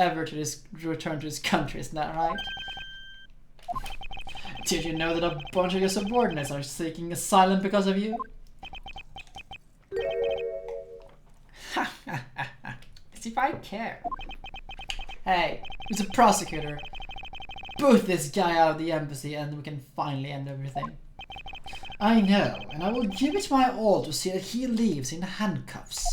ever to return to this country, isn't that right? Did you know that a bunch of your subordinates are seeking asylum because of you? As if I care. Hey, who's a prosecutor? Boot this guy out of the embassy and we can finally end everything. I know, and I will give it my all to see that he leaves in handcuffs.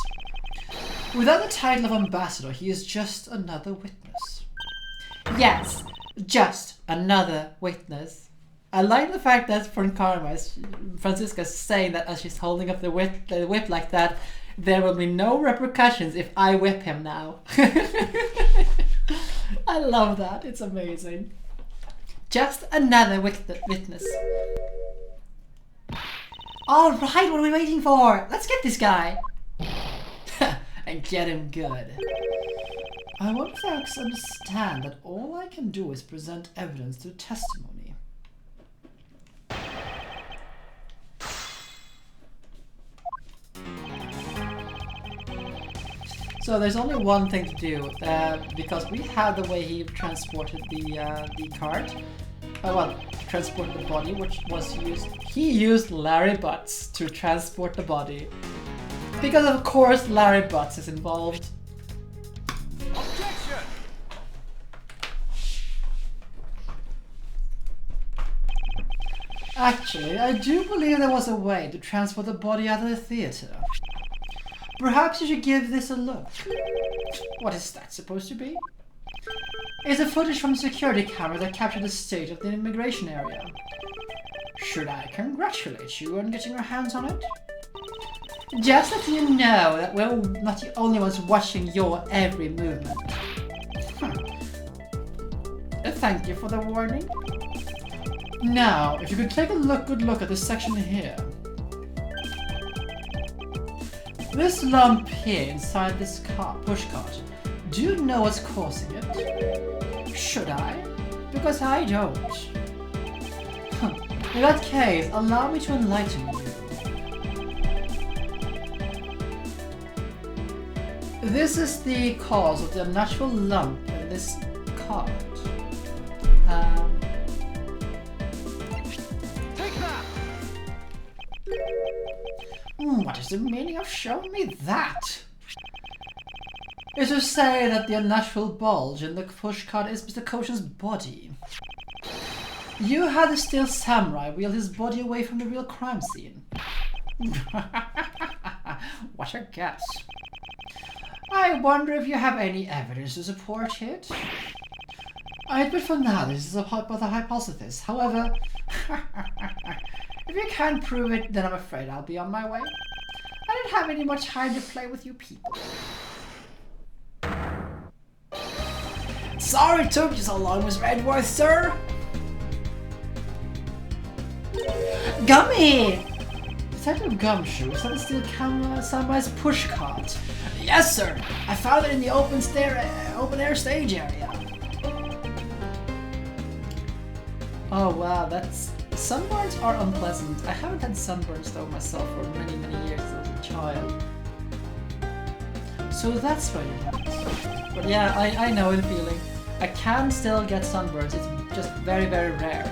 Without the title of ambassador, he is just another witness. Yes, just another witness. I like the fact that Francisca is saying that as she's holding up the whip like that, there will be no repercussions if I whip him now. I love that. It's amazing. Just another witness. Alright, what are we waiting for? Let's get this guy. And get him good. I want folks to understand that all I can do is present evidence to testimony. So there's only one thing to do, because we had the way he transported the cart. Well, transported the body, which was used. He used Larry Butts to transport the body, because of course Larry Butts is involved. Objection! Actually, I do believe there was a way to transport the body out of the theater. Perhaps you should give this a look. What is that supposed to be? It's a footage from a security camera that captured the state of the immigration area. Should I congratulate you on getting your hands on it? Just that you know that we're not the only ones watching your every movement. Thank you for the warning. Now, if you could take a good look at this section here. This lump here inside this pushcart, do you know what's causing it? Should I? Because I don't. In that case, allow me to enlighten you. This is the cause of the unnatural lump in this cart. Take that! What is the meaning of showing me that? Is to say that the unnatural bulge in the pushcart is Mr. Koshin's body. You had the steel samurai wheel his body away from the real crime scene. What a guess. I wonder if you have any evidence to support it. I admit for now this is a hypothesis. However, if you can't prove it, then I'm afraid I'll be on my way. I don't have any more time to play with you people. Sorry it took you so long, Mr. Edgeworth, sir. Gummy! Detective Gumshoe, is that the steel camera samurai's pushcart? Yes, sir. I found it in the open air stage area. Oh wow, that's... Sunburns are unpleasant. I haven't had sunburns though myself for many years as a child. So that's where you went. But yeah, I know the feeling. I can still get sunburns, it's just very rare.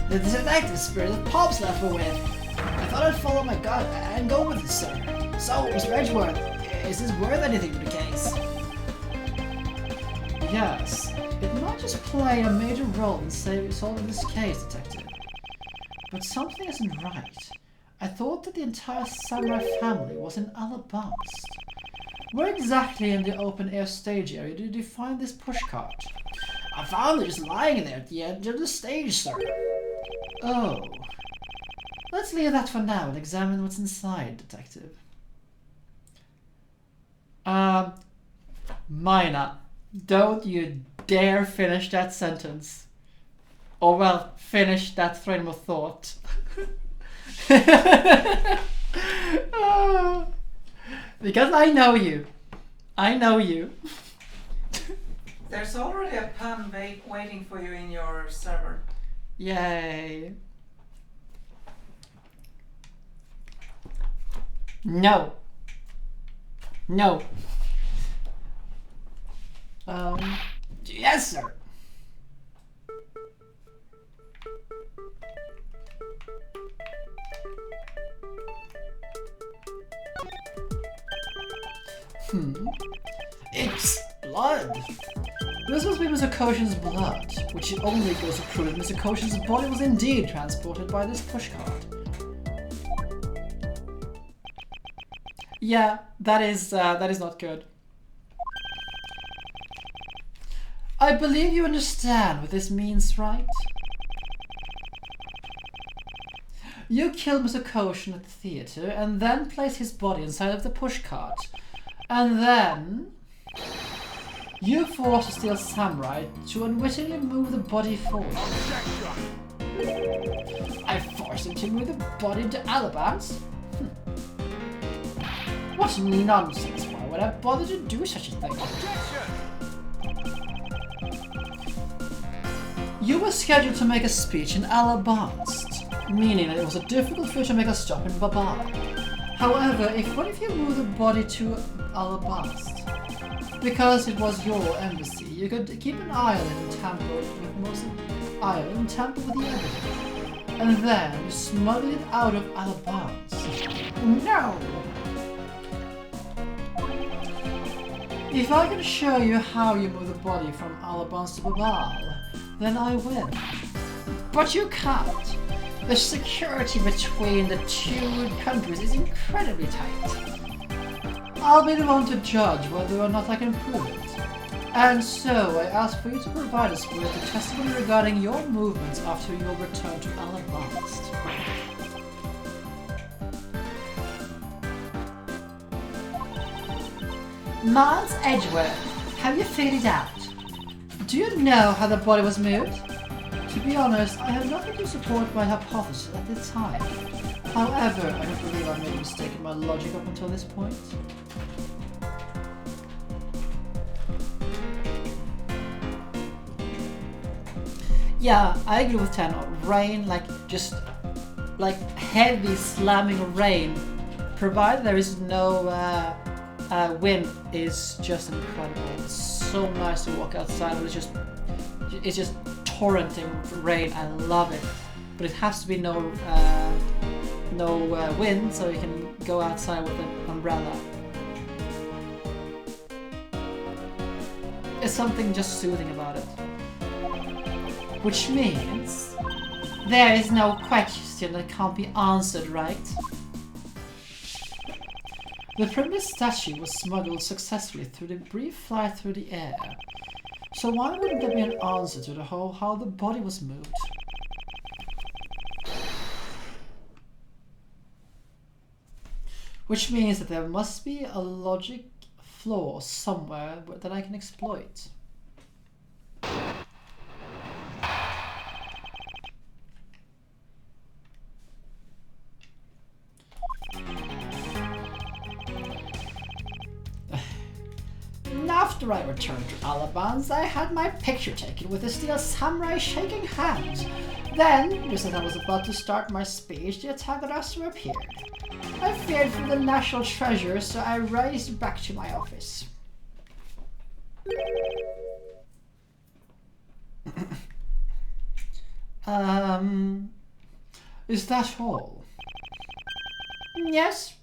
The detective spirit that Pops left me with. I thought I'd follow my gut and go with it, sir. So, Mr. Edgeworth, is this worth anything to the case? Yes, it might just play a major role in solving this case, detective. But something isn't right. I thought that the entire samurai family was in Alabama. Where exactly in the open-air stage area did you find this pushcart? I found it just lying there at the edge of the stage, sir. Oh. Let's leave that for now and examine what's inside, detective. Mina, don't you dare finish that sentence. Or well, finish that train of thought. Because I know you. I know you. There's already a pan waiting for you in your server. Yay. No. No. Yes, sir. It's blood. This must be Mr. Koshin's blood, which only goes to prove that Mr. Koshin's body was indeed transported by this pushcart. Yeah, that is not good. I believe you understand what this means, right? You killed Mr. Koshin at the theatre and then placed his body inside of the pushcart. And then you forced a steel samurai to unwittingly move the body forward. I forced him to move the body to Ablaze? What nonsense! Why would I bother to do such a thing? You were scheduled to make a speech in Ablaze, meaning that it was difficult for you to make a stop in Baba. However, if one of you moved the body to Ablaze, because it was your embassy, you could keep an island and tamper with the evidence, and then smuggle it out of Ablaze. No! If I can show you how you move the body from Ablaze to Babal, then I win. But you can't. The security between the two countries is incredibly tight. I'll be the one to judge whether or not I can prove it. And so I ask for you to provide us with a testimony regarding your movements after your return to Ablaze. Miles Edgeworth, have you figured it out? Do you know how the body was moved? To be honest, I have nothing to support my hypothesis at this time. However, I don't believe I made a mistake in my logic up until this point. Yeah, I agree with 10. Rain, like heavy slamming rain, provided there is no wind, is just incredible. It's so nice to walk outside and it's just torrenting rain. I love it, but it has to be no wind, so you can go outside with an umbrella. There's something just soothing about it. Which means there is no question that can't be answered, right? The primitive statue was smuggled successfully through the brief flight through the air. So why wouldn't there be an answer to the whole how the body was moved? Which means that there must be a logic flaw somewhere that I can exploit. After I returned to Ablaze, I had my picture taken with the steel samurai shaking hands. Then, just as I was about to start my speech, the antagonist appeared. I feared for the national treasure, so I raced back to my office. Is that all? Yes,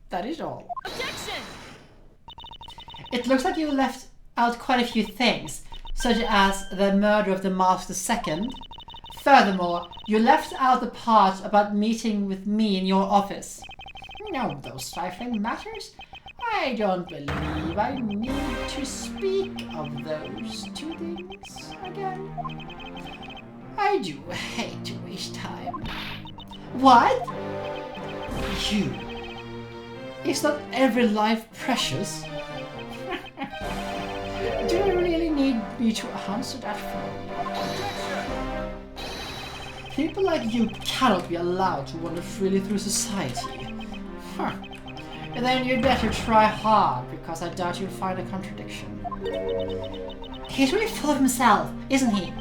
that is all. Objection! It looks like you left out quite a few things, such as the murder of the Master II. Furthermore, you left out the part about meeting with me in your office. No, those trifling matters? I don't believe I need to speak of those two things again. I do hate to waste time. What? You. Is not every life precious? Do you really need me to answer that for you? People like you cannot be allowed to wander freely through society. Huh. And then you'd better try hard, because I doubt you'll find a contradiction. He's really full of himself, isn't he?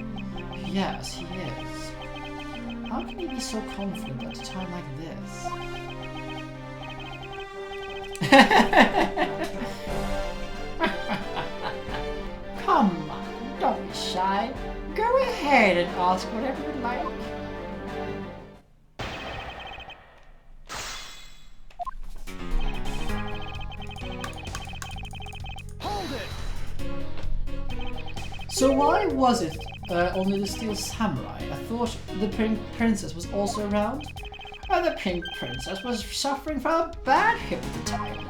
Yes, he is. How can he be so confident at a time like this? Come on, don't be shy. Go ahead and ask whatever you like. Hold it! So why was it only the Steel Samurai? I thought the Pink Princess was also around. Well, the Pink Princess was suffering from a bad hip at the time.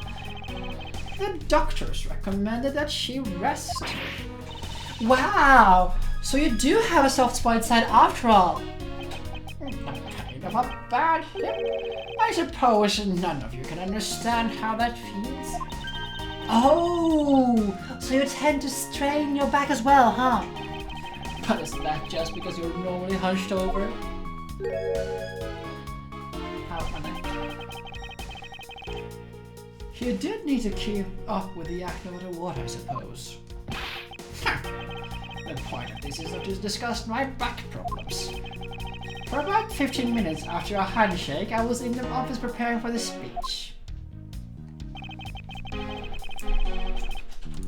The doctors recommended that she rest. Wow! So you do have a soft spot side after all. Kind of a bad hip. I suppose none of you can understand how that feels. Oh, so you tend to strain your back as well, huh? But is that just because you're normally hunched over? Ow, my neck. You did need to keep up with the act no matter what, I suppose. The point of this is to discuss my back problems. For about 15 minutes after a handshake, I was in the office preparing for the speech.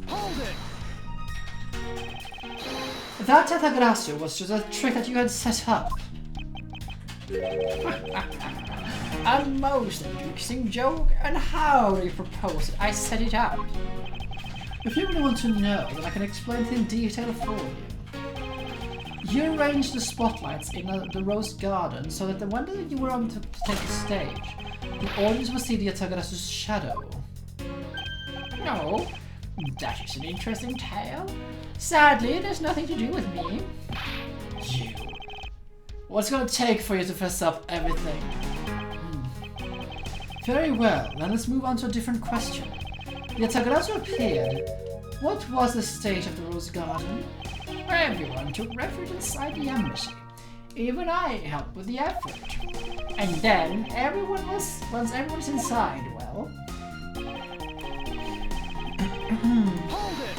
Hold it! That Tatagrasu was just a trick that you had set up. A most interesting joke, and how do you propose it? I set it up. If you really want to know, then I can explain it in detail for you. You arranged the spotlights in the Rose Garden so that when you were on to take the stage, the audience would see the Atagarasu's shadow. No, that is an interesting tale. Sadly, it has nothing to do with me. You. What's it gonna take for you to fess up everything? Very well, then let's move on to a different question. The Atagarasu appeared. What was the state of the Rose Garden? Everyone took refuge inside the embassy. Even I helped with the effort. And then, once everyone's inside, well... Hold it!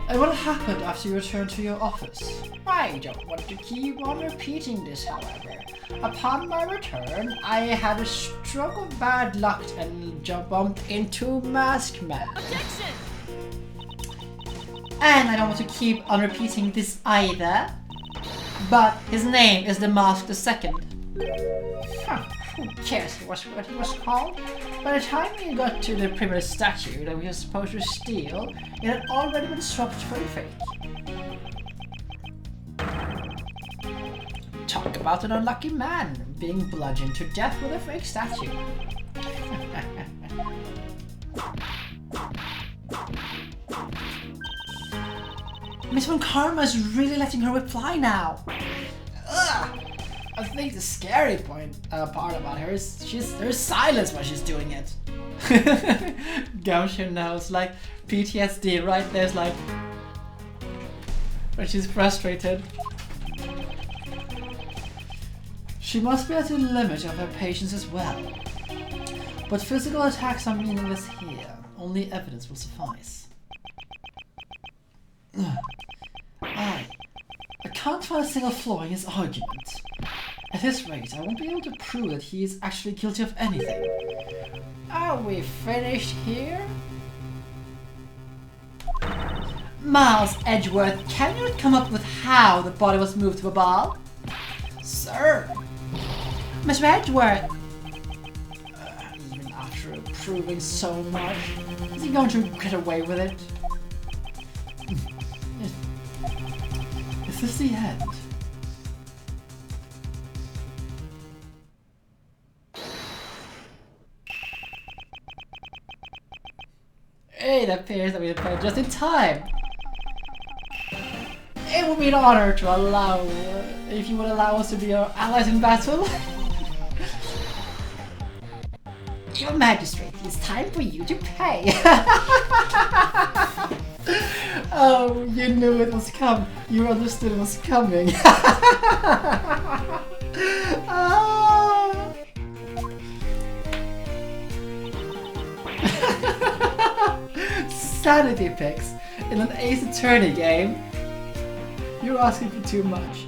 And what happened after you returned to your office? I don't want to keep on repeating this, however. Upon my return, I had a stroke of bad luck and bumped into Mask Man. Objection! And I don't want to keep on repeating this either. But his name is the Mask II. Huh, who cares what he was called? By the time we got to the primitive statue that we were supposed to steal, it had already been swapped for a fake. Talk about an unlucky man being bludgeoned to death with a fake statue. Miss Von Karma is really letting her reply now. Ugh. I think the scary part about her is her silence while she's doing it. Gumshoe knows, like PTSD right there's like when she's frustrated. She must be at the limit of her patience as well. But physical attacks are meaningless here. Only evidence will suffice. I can't find a single flaw in his argument. At this rate, I won't be able to prove that he is actually guilty of anything. Are we finished here? Miles Edgeworth, can you come up with how the body was moved to a ball? Sir! Mr. Edgeworth! Even after proving so much, is he going to get away with it? Is this the end? It appears that we have played just in time. It would be an honor to allow, if you would allow us to be our allies in battle. Your Majesty, it's time for you to pay. Oh, you knew it was coming. You understood it was coming. Sanity picks in an Ace Attorney game. You're asking for too much.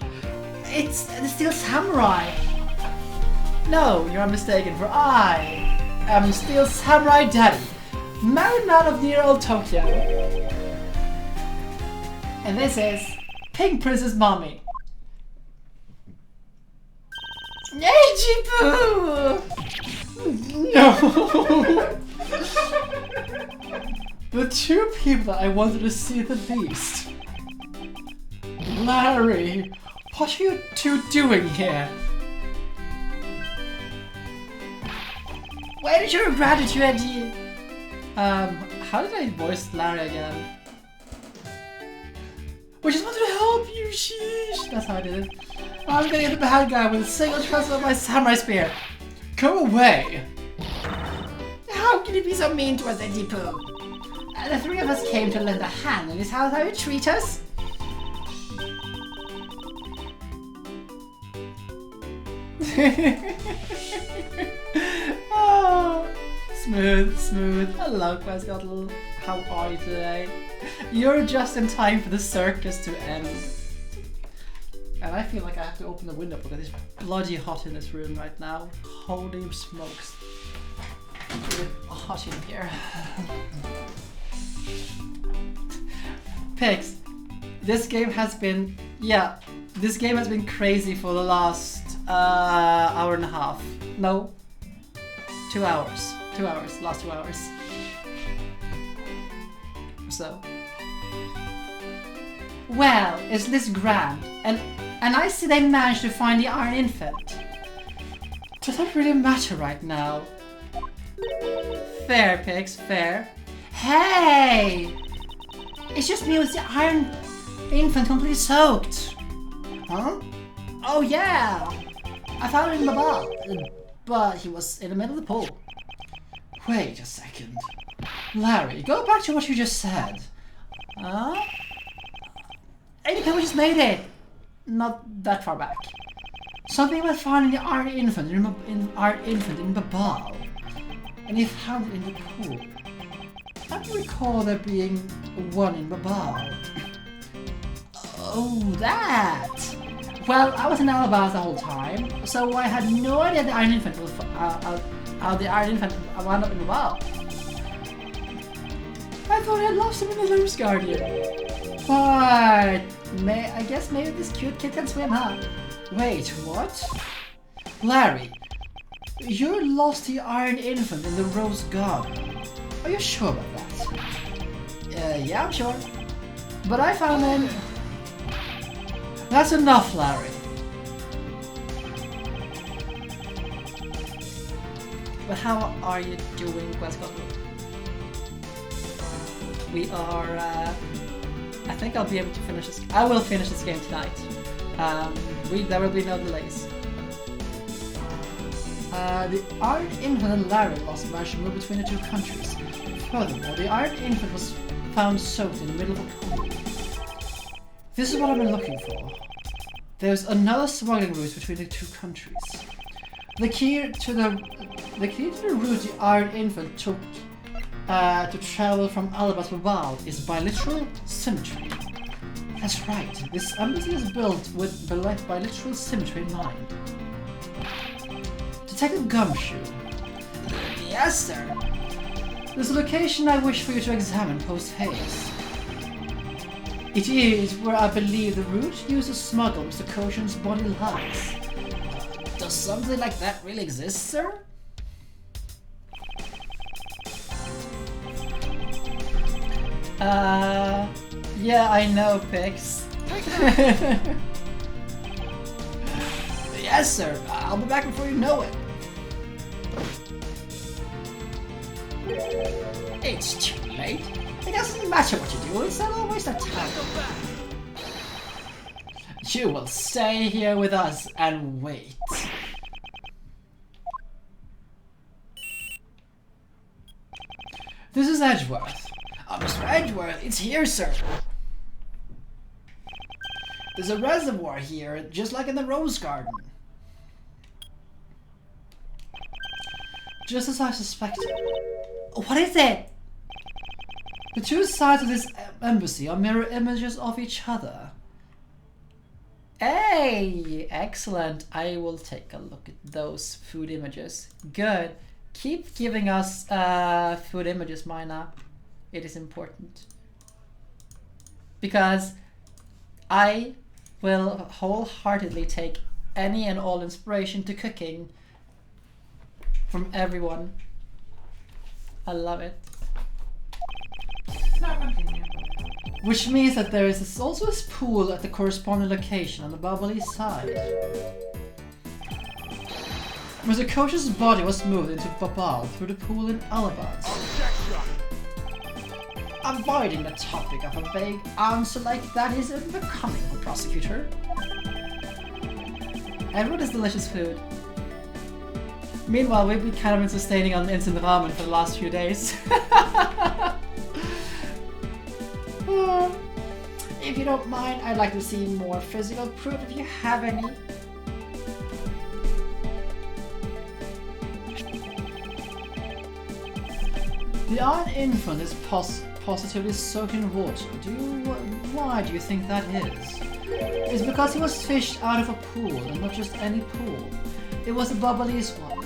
It's the Steel Samurai. No, you're mistaken, for I am still Samurai Daddy, married man of near old Tokyo. And this is Pink Princess Mommy. Hey, Jipu! No! The two people I wanted to see the least. Larry, what are you two doing here? Where did your gratitude idea? How did I voice Larry again? We just wanted to help you, sheesh. That's how I did it. I'm gonna get the bad guy with a single transfer of my samurai spear. Go away! How can you be so mean to us, Ejipu? The three of us came to lend a hand, and is how you treat us? Oh, smooth, smooth. Hello, Questgottle. How are you today? You're just in time for the circus to end. And I feel like I have to open the window because it's bloody hot in this room right now. Holy smokes. It's really hot in here. Pigs, this game has been, this game has been crazy for the last hour and a half. No, 2 hours. 2 hours, last 2 hours. So. Well, is this grand? And I see they managed to find the Iron Infant. Does that really matter right now? Fair, Pigs, fair. Hey! It's just me with the Iron Infant completely soaked. Huh? Oh yeah! I found him in the bar, but he was in the middle of the pool. Wait a second. Larry, go back to what you just said. Huh? Hey, we just made it! Not that far back. Something was found in the Iron Infant in Babal. And he found it in the pool. I don't recall there being one in Babal. Oh, that! Well, I was in Alabama the whole time, so I had no idea the Iron Infant was how the Iron Infant wound up in Babal. I thought I had lost him in the Loose Guardian. But I guess maybe this cute kid can swim, huh? Wait, what? Larry, you lost the Iron Infant in the Rose Garden. Are you sure about that? Yeah, I'm sure. But I found him. That's enough, Larry. But how are you doing, Questgottle? We are, I think I'll be able to finish this. I will finish this game tonight. There will be no delays. The Iron Infant and Larry lost managed to move between the two countries. Furthermore, the Iron Infant was found soaked in the middle of a pool. This is what I've been looking for. There's another smuggling route between the two countries. The key to the route the Iron Infant took to travel from Alabama to Babal is bilateral symmetry. That's right, this embassy is built with bilateral symmetry in mind. Detective Gumshoe. Yes, sir. There's a location I wish for you to examine post-haste. It is where I believe the route used to smuggle Mr. Koshin's body lies. Does something like that really exist, sir? Yeah, I know, Pix. Yes, sir. I'll be back before you know it. It's too late. It doesn't matter what you do, it's not a waste of time. You will stay here with us and wait. This is Edgeworth. Mr. Edgeworth, it's here, sir. There's a reservoir here, just like in the Rose Garden. Just as I suspected. What is it? The two sides of this embassy are mirror images of each other. Hey, excellent. I will take a look at those food images. Good. keep giving us food images, Mina. It is important. Because I will wholeheartedly take any and all inspiration to cooking from everyone. I love it. Now continue. Which means that there is also a pool at the corresponding location on the bubbly side. Mr. Coach's body was moved into Babal through the pool in Ablaze. Avoiding the topic of a vague answer like that is unbecoming for a prosecutor. Everyone is delicious food. Meanwhile, we've been kind of been sustaining on instant ramen for the last few days. If you don't mind, I'd like to see more physical proof if you have any. The iron infant is positively soaked in water. Why do you think that is? It's because he was fished out of a pool, and not just any pool. It was a bubbly's one.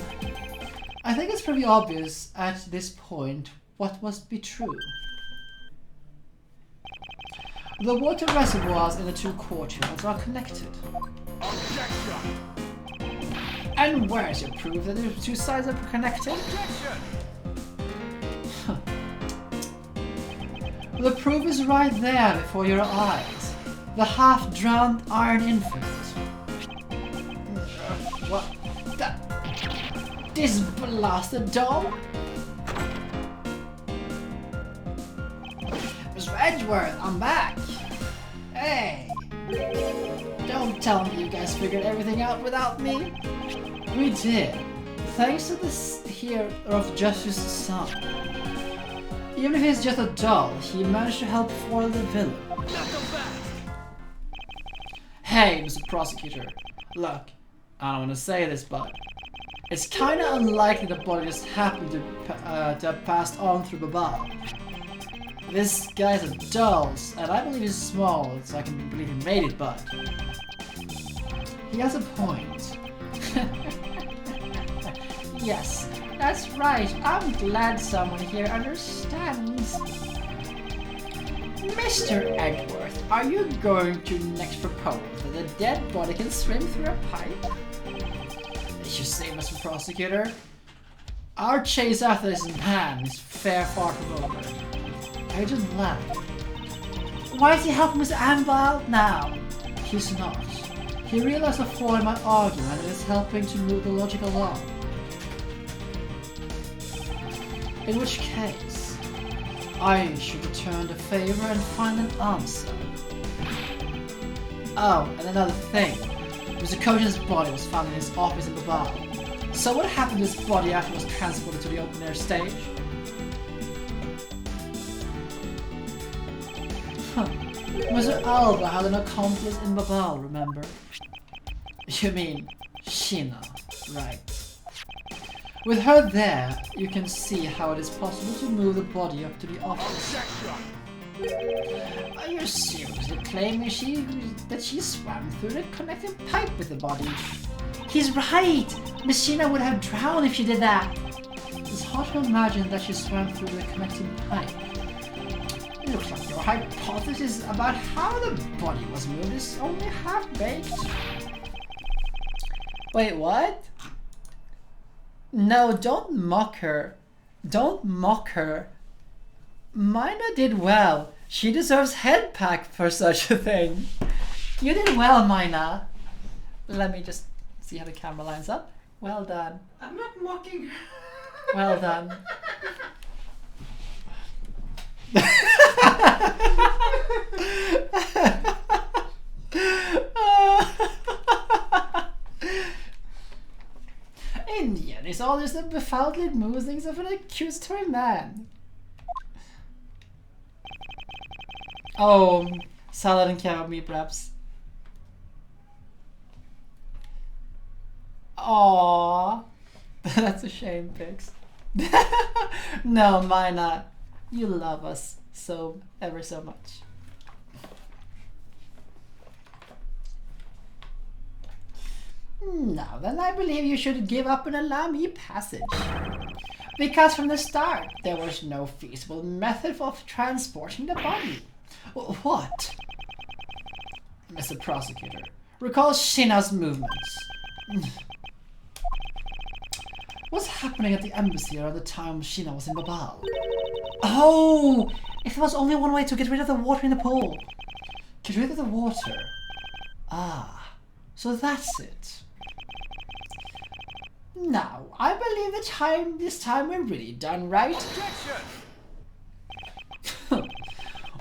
I think it's pretty obvious at this point what must be true. The water reservoirs in the two courtyards are connected. Objection! And where's your proof that the two sides are connected? Objection! The proof is right there before your eyes. The half-drowned iron infant. What? This blasted doll? Mr. Edgeworth, I'm back. Hey. Don't tell me you guys figured everything out without me. We did. Thanks to this here of Justice's son. Even if he's just a doll, he managed to help foil the villain. Hey, Mr. Prosecutor. Look, I don't want to say this, but it's kind of unlikely the body just happened to have passed on through Babal. This guy's a doll, and I believe he's small, so I can believe he made it, but he has a point. Yes, that's right. I'm glad someone here understands. Mr. Edgeworth, are you going to next propose that the dead body can swim through a pipe? As you say, Mr. Prosecutor, our chase after this man is far from over. I just laughed. Why is he helping Mr. Amber out now? He's not. He realized the flaw in my argument and is helping to move the logic along. In which case, I should return the favor and find an answer. Oh, and another thing. Mr. Coach's body was found in his office in Babal. So what happened to his body after it was transported to the open air stage? Huh. Mr. Alba had an accomplice in Babal, remember? You mean Sheena, right? With her there, you can see how it is possible to move the body up to the office. Are you seriously claiming that she swam through the connecting pipe with the body? He's right! Miss Sheena would have drowned if she did that! It's hard to imagine that she swam through the connecting pipe. It looks like your hypothesis about how the body was moved is only half-baked. Wait, what? No, don't mock her. Don't mock her. Mina did well. She deserves head pack for such a thing. You did well, Mina. Let me just see how the camera lines up. Well done. I'm not mocking her. Well done. In the end, it's all just the befouled musings of an accusatory man. Oh, salad and kebab meat wraps. Aww. That's a shame, Pix. No, mine not. You love us so ever so much. Now then, I believe you should give up and allow me passage. Because from the start, there was no feasible method of transporting the body. What? Mr. Prosecutor, recall Shina's movements. What's happening at the embassy around the time Shina was in Babal? Oh! If there was only one way to get rid of the water in the pool. Get rid of the water. Ah, so that's it. Now, I believe this time we're really done, right?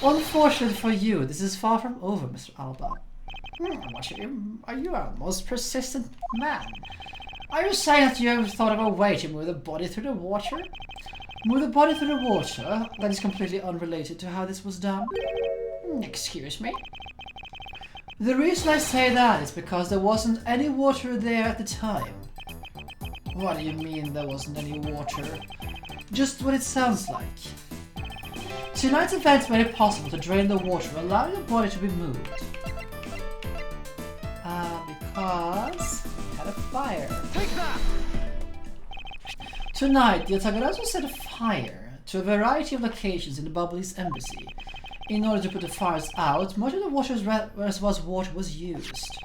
Unfortunate for you, this is far from over, Mr. Alba. Are you a most persistent man? Are you saying that you have thought of a way to move the body through the water? Move the body through the water? That is completely unrelated to how this was done. Excuse me? The reason I say that is because there wasn't any water there at the time. What do you mean there wasn't any water? Just what it sounds like. Tonight's event made it possible to drain the water, allowing the body to be moved. Because we had a fire. Take that! Tonight, the Atagarasu set a fire to a variety of locations in the Bubbly's embassy. In order to put the fires out, much of the water's reservoir's water was used.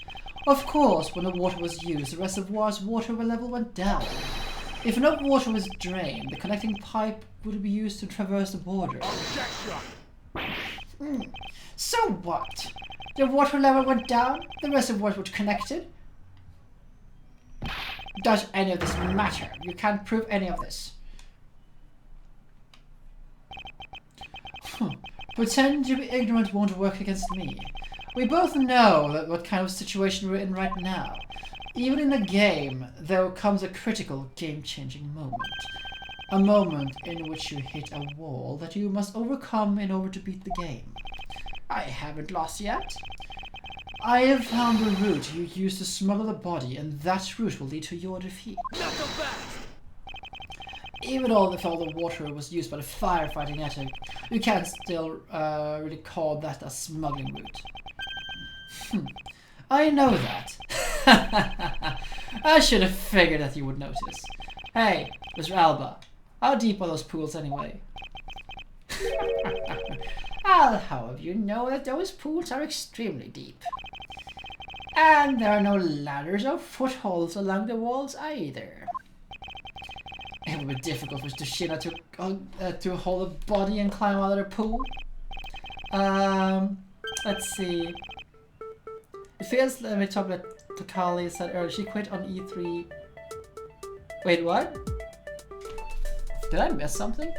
Of course, when the water was used, the reservoir's water level went down. If enough water was drained, the connecting pipe would be used to traverse the border. So what? The water level went down, the reservoirs were connected? Does any of this matter? You can't prove any of this. Pretend to be ignorant won't work against me. We both know that what kind of situation we're in right now. Even in a game, there comes a critical, game-changing moment. A moment in which you hit a wall that you must overcome in order to beat the game. I haven't lost yet. I have found the route you used to smuggle the body, and that route will lead to your defeat. Even though all the water was used by the firefighting ethic, you can't still really call that a smuggling route. I know that. I should have figured that you would notice. Hey, Mr. Alba, how deep are those pools anyway? I'll have you know that those pools are extremely deep. And there are no ladders or footholds along the walls either. It would be difficult for Shina to hold a body and climb out of the pool. Let's see. It feels, let me talk about Takali said earlier, she quit on E3. Wait, what? Did I miss something?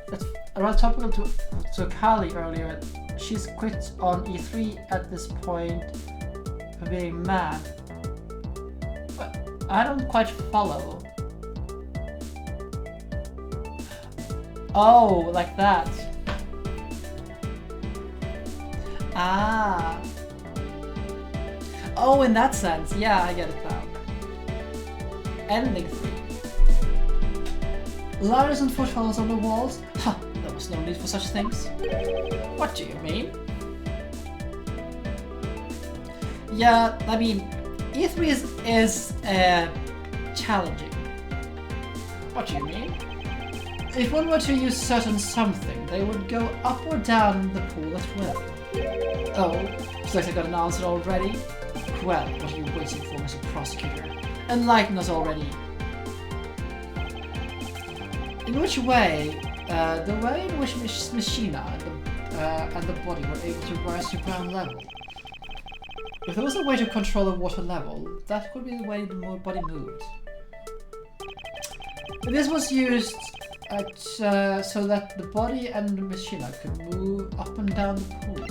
That's around topical to Kali earlier. She's quit on E3 at this point for being mad. But I don't quite follow. Oh, like that. Ah. Oh, in that sense. Yeah, I get it now. Ending 3. Ladders and footholds on the walls? Huh, there was no need for such things. What do you mean? Yeah, I mean, E3 is challenging. What do you mean? If one were to use certain something, they would go up or down in the pool as well. Oh, looks like I got an answer already. Well, what are you waiting for, Mr. Prosecutor? Enlighten us already. In which way? The way in which Mishina and the body were able to rise to ground level. If there was a way to control the water level, that would be the way the body moved. This was used so that the body and the Mishina could move up and down the pool.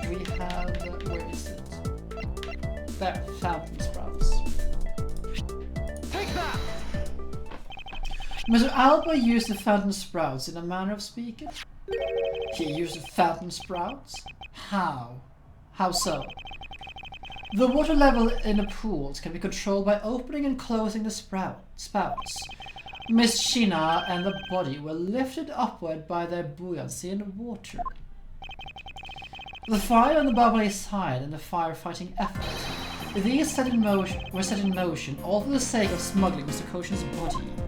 We have, where is it? There, fountain sprouts. Take that! Mr. Alba used the fountain sprouts in a manner of speaking. He used the fountain sprouts? How? How so? The water level in the pools can be controlled by opening and closing the spouts. Miss Shina and the body were lifted upward by their buoyancy in the water. The fire on the bubbly side and the firefighting effort These were set in motion all for the sake of smuggling Mr. Koshin's body.